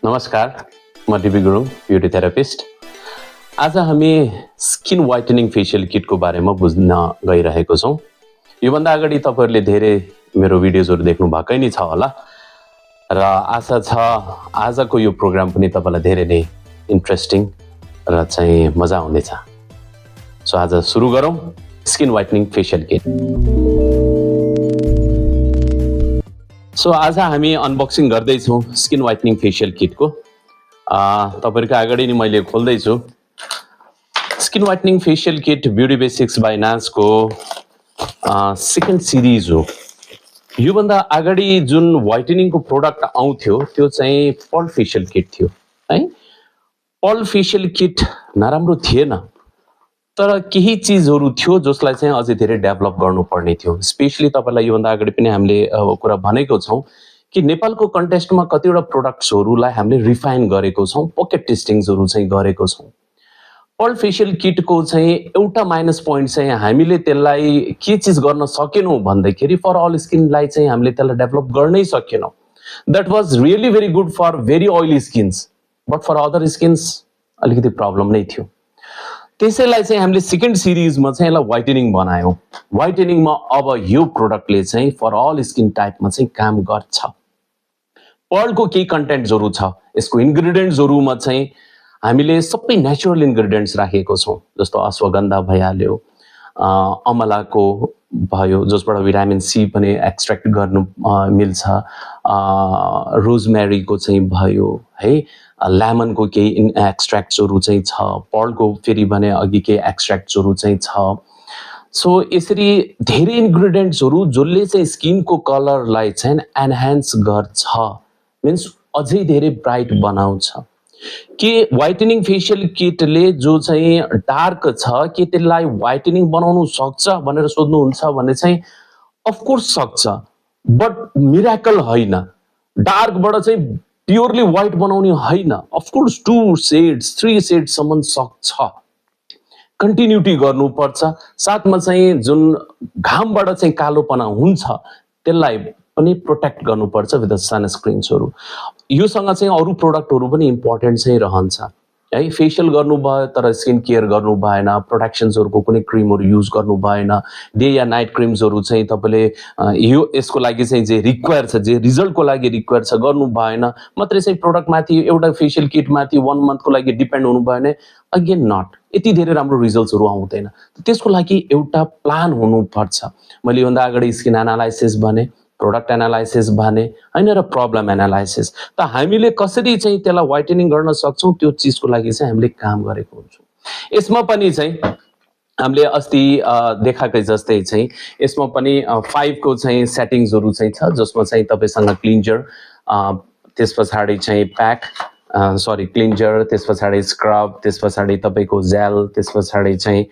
नमस्कार, म dB Gurung, beauty therapist. आज हामी स्किन व्हाइटनिङ फेसियल किटको बारेमा बुझ्न गइरहेको छौँ। योभन्दा अगाडि तपाईहरुले धेरै मेरो भिडियोजहरु देख्नु भएकै नै छ होला र आशा छ आजको यो प्रोग्राम पनि तपाईलाई धेरै नै इन्ट्रेस्टिङ र चाहिँ मजा आउनेछ। सो आज सुरु गरौँ स्किन व्हाइटनिङ फेसियल किट। सो आज हामी अनबक्सिङ गर्दै छौँ स्किन व्हाइटनिङ फेसियल किटको। तपाईहरुको अगाडि नै मैले खोल्दै छु। Skin whitening facial kit beauty basics by नाजको सेकेन्ड सिरिज हो। योभन्दा अगाडि जुन व्हाइटनिङको प्रोडक्ट आउँथ्यो त्यो चाहिँ पर्ल फेसियल किट थियो है। पर्ल फेसियल किट नराम्रो थिएन, तर केही चीजहरु थियो जसलाई चाहिँ अझै धेरै डेभलप गर्नुपर्ने थियो। स्पेशली तपाईलाई योभन्दा अगाडि पनि हामीले कुरा भनेको छौं कि नेपालको कन्टेक्स्टमा कतिवटा प्रोडक्ट्सहरुलाई हामीले रिफाइन गरेको छौं, पकेट टेस्टिङ्सहरु चाहिँ गरेको छौं। पर्ल फेसियल किटको चाहिँ एउटा माइनस पोइन्ट चाहिँ हामीले त्यसलाई के चीज गर्न सकेनौं भन्दाखेरि फर अल स्किनलाई चाहिँ हामीले त्यसलाई डेभलप गर्नै सकेनौं। That was really very good for very oily skins, but for other skins अलिकति प्रब्लम नै थियो। त्यसैलाई चाहिँ हामीले सेकेन्ड सिरिजमा चाहिँ यसलाई व्हाइटनिङ बनायौं। व्हाइटनिङमा अब यो प्रोडक्टले चाहिँ फर अल स्किन टाइपमा चाहिँ काम गर्छ। पर्लको केही कन्टेन्ट्सहरु छ, यसको इन्ग्रेडिएन्ट्सहरुमा चाहिँ हामीले सबै नेचुरल इन्ग्रेडिएन्ट्स राखेको छौं, जस्तो अश्वगन्धा भइहाल्यो, अमलाको भयो जसबाट भिटामिन सी पनि एक्सट्र्याक्ट गर्नु मिल्छ, रोजमेरीको चाहिँ भयो है, लेमनको केही एक्सट्र्याक्ट्सहरु चाहिँ छ, पर्लको फेरि भने अघि केही एक्सट्र्याक्ट्सहरु चाहिँ छ। सो यसरी धेरै इन्ग्रेडिएन्ट्सहरु जसले चाहिँ स्किनको कलरलाई चाहिँ एनहान्स गर्छ, मिन्स अझै धेरै ब्राइट बनाउँछ। के व्हाइटनिङ फेसियल किटले जो चाहिँ डार्क छ के त्यसलाई व्हाइटनिङ बनाउन सक्छ भनेर सोध्नुहुन्छ भने चाहिँ अफ कोर्स सक्छ, बट मिराकल हैन। डार्कबाट चाहिँ प्योरली व्हाइट बनाउने हैन। अफ कोर्स 2 शेड्स 3 शेड्स सम्म सक्छ। कन्टिन्युटी गर्नुपर्छ। साथमा चाहिँ जुन घामबाट चाहिँ कालोपना हुन्छ त्यसलाई पनि प्रोटेक्ट गर्नुपर्छ विथ सनस्क्रिन्सहरु। योसँग चाहिँ अरु प्रोडक्टहरु पनि इम्पोर्टेन्ट चाहिँ रहन्छ है। फेसियल गर्नु भयो तर स्किन केयर गर्नु भएन, प्रोटेक्सन्सहरुको कुनै क्रीमहरु युज गर्नु भएन, डे या नाइट क्रीम्सहरु चाहिँ तपाईले यो यसको लागि चाहिँ जे रिक्वायर छ, जे रिजल्टको लागि रिक्वायर छ गर्नु भएन, मात्रै चाहिँ प्रोडक्ट माथि एउटा फेसियल किट माथि 1 मन्थको लागि डिपेन्ड हुनु भयो भने अगेन नट यति धेरै राम्रो रिजल्ट्सहरु आउँदैन। त्यसको लागि एउटा प्लान हुनुपर्छ। मैले भन्दा अगाडि स्किन एनालाइसिस भने, प्रोडक्ट एनालाइसिस भने हैन र प्रब्लम एनालाइसिस। त हामीले कसरी चाहिँ त्यसलाई व्हाइटनिङ गर्न सक्छौं त्यो चीजको लागि चाहिँ हामीले काम गरेको हुन्छौं। यसमा पनि चाहिँ हामीले अस्ति देखाकै जस्तै चाहिँ यसमा पनि 5 को चाहिँ सेटिङ्सहरु चाहिँ छ, जसमा चाहिँ तपाईसँग क्लिन्जर, त्यसपछि चाहिँ प्याक क्लिन्जर, त्यसपछि स्क्रब, त्यसपछि तपाईको जेल, त्यसपछि चाहिँ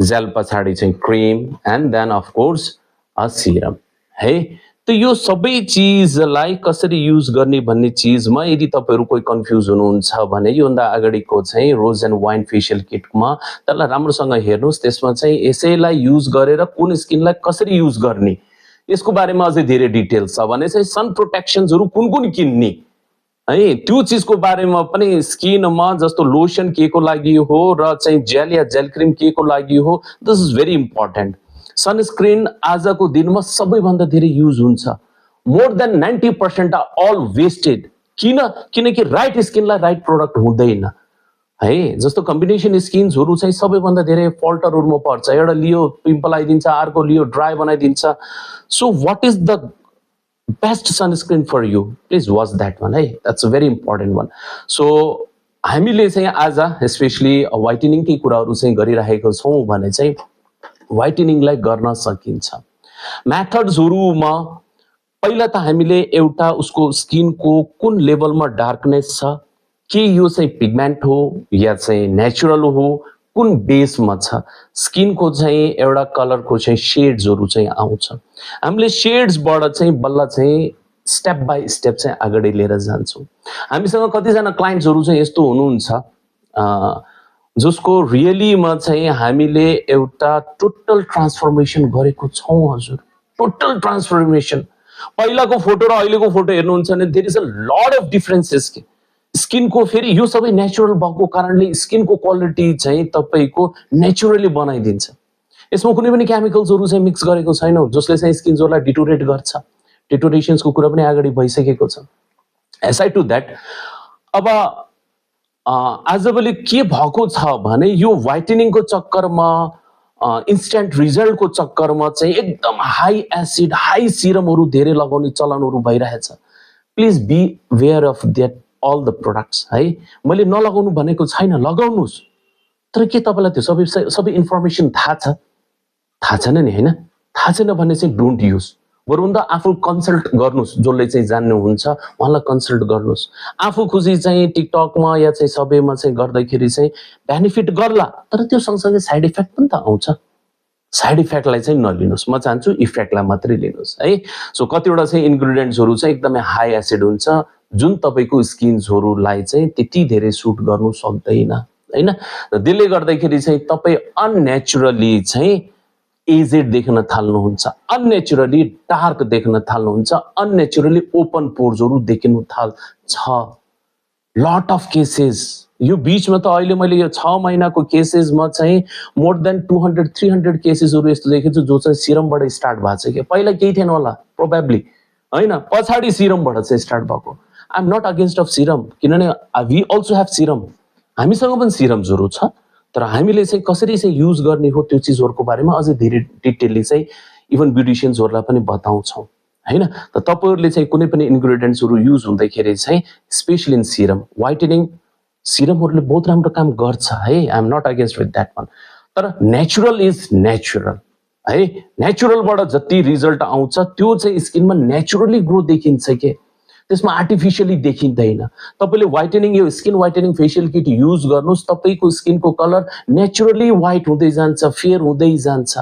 जेल पछाडी चाहिँ cream and then of course a serum है। त यो सबै चीजलाई कसरी युज गर्ने भन्ने चीजमा यदि तपाईहरु कोही कन्फ्युज हुनुहुन्छ भने योभन्दा अगाडिको चाहिँ रोज एन्ड वाइन फेसियल किटमा त्यसलाई राम्रोसँग हेर्नुस्। त्यसमा चाहिँ यसैलाई युज गरेर कुन स्किनलाई कसरी युज गर्ने यसको बारेमा अझै धेरै डिटेल्स छ। भने चाहिँ सन प्रोटेक्सन्सहरु कुन कुन किन्ने है त्यो चीजको बारेमा पनि, स्किनमा जस्तो लोशन के को लागि हो र चाहिँ जेल या जेल क्रीम के को लागि हो, this is very important. Sunscreen आजको दिनमा सबैभन्दा धेरै युज हुन्छ। More than 90% are all wasted. किनकि राइट स्किनलाई राइट प्रोडक्ट हुँदैन है। जस्तो कम्बिनेसन स्किन्सहरु चाहिँ सबैभन्दा धेरै फल्टरहरुमा पर्छ। एउटा लियो पिम्पल आइदिन्छ, अर्को लियो ड्राई बनाइदिन्छ। So what is the best sunscreen for you? Please watch that one है। That's a very important one. So हामीले चाहिँ आज स्पेशली व्हाइटनिङकै कुराहरु चाहिँ गरिरहेको छौं भने चाहिँ व्हाइटनिङलाई गर्न सकिन्छ। मेथड्सहरुमा पहिला त हामीले एउटा उसको स्किनको कुन लेभलमा डार्कनेस छ, के यो चाहिँ पिगमेन्ट हो या चाहिँ नेचुरल हो, कुन बेसमा छ, स्किनको चाहिँ एउटा कलरको चाहिँ शेड्सहरु चाहिँ आउँछ। हामीले शेड्सबाट चाहिँ बल्ल चाहिँ स्टेप बाइ स्टेप चाहिँ अगाडि लिएर जान्छौं। हामीसँग कतिजना क्लाइन्ट्सहरु चाहिँ यस्तो हुनुहुन्छ जसको रियलीमा चाहिँ हामीले एउटा टोटल ट्रान्सफर्मेसन गरेको छौं। हजुर, टोटल ट्रान्सफर्मेसन। पहिलाको फोटो र अहिलेको फोटो हेर्नुहुन्छ भने there is a lot of differences के। स्किनको फेरि यो सबै नेचुरल भएको कारणले स्किनको क्वालिटी चाहिँ तपाईँको नेचुरली बनाइदिन्छ। यसमा कुनै पनि केमिकल्सहरू चाहिँ मिक्स गरेको छैन जसले चाहिँ स्किन जोरलाई डिटोरेट गर्छ। डिटोरेसन्सको कुरा पनि अगाडि भइसकेको छ। एसाइड टु द्याट, अब आजभोलि के भएको छ भने यो व्हाइटनिङको चक्करमा इन्स्ट्यान्ट रिजल्टको चक्करमा चाहिँ एकदम हाई एसिड हाई सिरमहरू धेरै लगाउने चलनहरू भइरहेछ। Please beware of that all the products है। मैले नलगाउनु भनेको छैन, लगाउनुहोस्, तर के तपाईँलाई त्यो सबै इन्फर्मेसन थाहा छ? थाहा छैन नि होइन। थाहा छैन भने चाहिँ डोन्ट युज। बरुभन्दा आफू कन्सल्ट गर्नुहोस्, जसले चाहिँ जान्नुहुन्छ उहाँलाई कन्सल्ट गर्नुहोस्। आफू खुसी चाहिँ टिकटकमा या चाहिँ सबैमा चाहिँ गर्दाखेरि चाहिँ बेनिफिट गर्ला, तर त्यो सँगसँगै साइड इफेक्ट पनि त आउँछ। साइड इफेक्टलाई चाहिँ नलिनुहोस्, म चाहन्छु इफेक्टलाई मात्रै लिनुहोस् है। सो कतिवटा चाहिँ इन्ग्रिडियन्ट्सहरू चाहिँ एकदमै हाई एसिड हुन्छ जुन तपाईँको स्किन्सहरूलाई चाहिँ त्यति धेरै सुट गर्नु सक्दैन होइन। र त्यसले गर्दाखेरि चाहिँ तपाईँ अननेचुरली चाहिँ एजेड देख्न थाल्नुहुन्छ, अननेचुरली डार्क देख्न थाल्नुहुन्छ, अननेचुरली ओपन पोर्सहरू देखिनु थाल्छ। लट अफ केसेस यो बीचमा त अहिले मैले यो 6 महिनाको केसेसमा चाहिँ मोर देन 200-300 केसेसहरू यस्तो देखेछु जो चाहिँ सिरमबाट स्टार्ट भएको छ। कि पहिला केही थिएन होला प्रोबेबली होइन, पछाडि सिरमबाट चाहिँ स्टार्ट भएको। I am not against of serum, किनभने वी अल्सो हेभ सिरम, हामीसँग पनि सिरम्सहरू छ, तर हामीले चाहिँ कसरी चाहिँ युज गर्ने हो त्यो चिजहरूको बारेमा अझै धेरै डिटेलली चाहिँ इभन ब्युटिसियन्सहरूलाई पनि बताउँछौँ होइन। त तपाईँहरूले चाहिँ कुनै पनि इन्ग्रिडियन्ट्सहरू युज हुँदाखेरि चाहिँ स्पेसली इन सिरम, व्हाइटनिङ सिरमहरूले बहुत राम्रो काम गर्छ है। I am not against with that one, तर नेचुरल इज नेचुरल है। नेचुरलबाट जति रिजल्ट आउँछ त्यो चाहिँ स्किनमा नेचुरली ग्रो देखिन्छ के, त्यसमा आर्टिफिसियली देखिँदैन। तपाईँले व्हाइटनिङ यो स्किन व्हाइटनिङ फेसियल किट युज गर्नुहोस्, तपाईँको स्किनको कलर नेचुरली व्हाइट हुँदै जान्छ, फेयर हुँदै जान्छ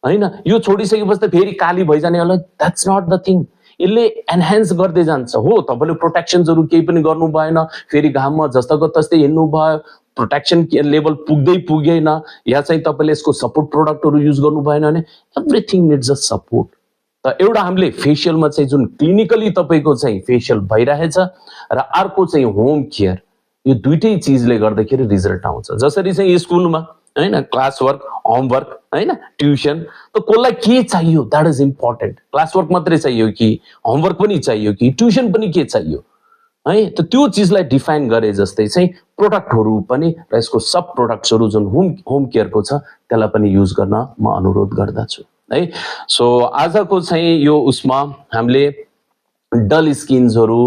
होइन। यो छोडिसकेपछि त फेरि काली भइजाने होला, द्याट्स नट द थिङ। यसले एनहान्स गर्दै जान्छ। हो तपाईँले प्रोटेक्सन्सहरू केही पनि गर्नु भएन, फेरि घाममा जस्ताको तस्तै हिँड्नु भयो, प्रोटेक्सन लेभल पुगेन, या चाहिँ तपाईँले यसको सपोर्ट प्रोडक्टहरू युज गर्नु भएन भने एभ्रिथिङ निड्स अ सपोर्ट। त एउटा हामीले फेसियलमा चाहिँ जुन क्लिनिकली तपाईँको चाहिँ फेसियल भइरहेछ र अर्को चाहिँ होम केयर, यो दुइटै चिजले गर्दाखेरि रिजल्ट आउँछ। जसरी चाहिँ स्कुलमा होइन क्लास वर्क, होमवर्क होइन, ट्युसन, त कसलाई के चाहियो that is important. Class work मात्रै चाहियो कि होमवर्क पनि चाहियो कि ट्युसन पनि के चाहियो है, त त्यो चिजलाई डिफाइन गरे जस्तै चाहिँ प्रोडक्टहरू पनि र यसको सब प्रोडक्ट्सहरू जुन होम केयरको छ त्यसलाई पनि युज गर्न म अनुरोध गर्दछु है। सो आजको चाहिँ यो उसमा हामीले डल स्किन्सहरू,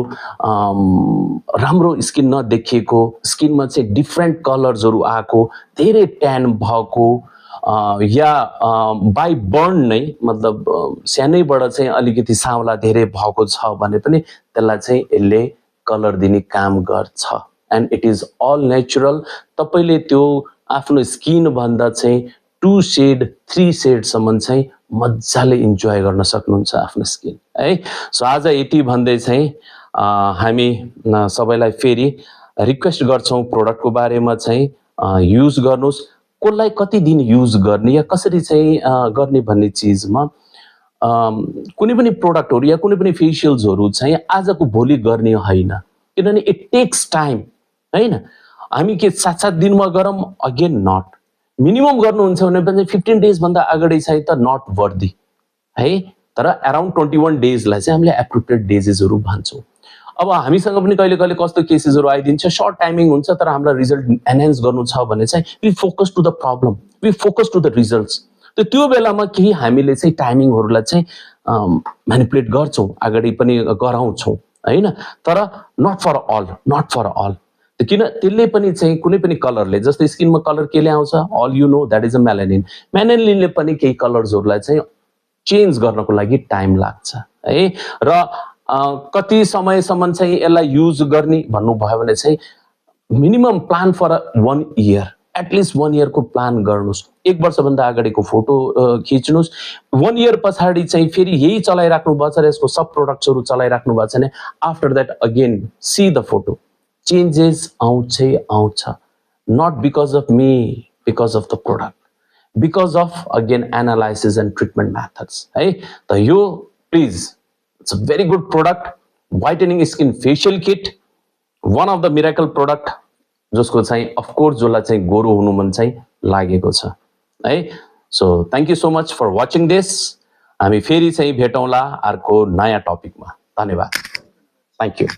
राम्रो स्किन नदेखिएको स्किनमा चाहिँ डिफ्रेन्ट कलर्सहरू आएको, धेरै ट्यान भएको, या बाई बर्न नै मतलब सानैबाट चाहिँ अलिकति साउला धेरै भएको छ भने पनि त्यसलाई चाहिँ यसले कलर दिने काम गर्छ। And it is all natural. तपाईँले त्यो आफ्नो स्किन भन्दा चाहिँ 2 सेड 3 सेडसम्म चाहिँ मजाले इन्जोय गर्न सक्नुहुन्छ आफ्नो स्किन है। सो आज यति भन्दै चाहिँ हामी सबैलाई फेरि रिक्वेस्ट गर्छौँ प्रोडक्टको बारेमा चाहिँ युज गर्नुहोस्। कसलाई कति दिन युज गर्ने या कसरी चाहिँ गर्ने भन्ने चिजमा कुनै पनि प्रोडक्टहरू या कुनै पनि फेसियल्सहरू चाहिँ आजको भोलि गर्ने होइन, किनभने इट टेक्स टाइम होइन। हामी के 7-7 दिनमा गरौँ, अगेन नट। मिनिमम गर्नुहुन्छ भने पनि 15 डेजभन्दा अगाडि चाहिँ त नट वर्दी है, तर अराउन्ड 21 डेजलाई चाहिँ हामीले एप्रोप्रिएट डेजेसहरू भन्छौँ। अब हामीसँग पनि कहिले कहिले कस्तो केसेसहरू आइदिन्छ, सर्ट टाइमिङ हुन्छ, तर हामीलाई रिजल्ट एनहान्स गर्नु छ भने चाहिँ we focus to the problem, we focus to the results. त त्यो बेलामा केही हामीले चाहिँ टाइमिङहरूलाई चाहिँ म्यानिपुलेट गर्छौँ, अगाडि पनि गराउँछौँ होइन, तर not for all, not for all. किन त्यसले पनि चाहिँ कुनै पनि कलरले, जस्तै स्किनमा कलर केले आउँछ, all you know that is a melanin. मेलानिनले पनि केही कलर्सहरूलाई चाहिँ चेन्ज गर्नको लागि टाइम लाग्छ है। र कति समयसम्म चाहिँ यसलाई युज गर्ने भन्नुभयो भने चाहिँ minimum plan for 1 year, at least 1 इयरको प्लान गर्नुहोस्। 1 वर्षभन्दा अगाडिको फोटो खिच्नुहोस्, 1 इयर पछाडि चाहिँ फेरि यही चलाइराख्नु भएको छ र यसको सब प्रोडक्ट्सहरू चलाइराख्नु भएको छ भने after that again see the photo, changes आउँछै आउँछ। Not because of me, because of the product, because of again analysis and treatment methods है। त यो please, it's a very good product, whitening skin facial kit, one of the miracle product जसको चाहिँ of course जसलाई चाहिँ गोरो हुनु मन चाहिँ लागेको छ है। So thank you so much for watching this. हामी फेरि चाहिँ भेटौँला अर्को नयाँ टपिकमा। धन्यवाद। Thank you.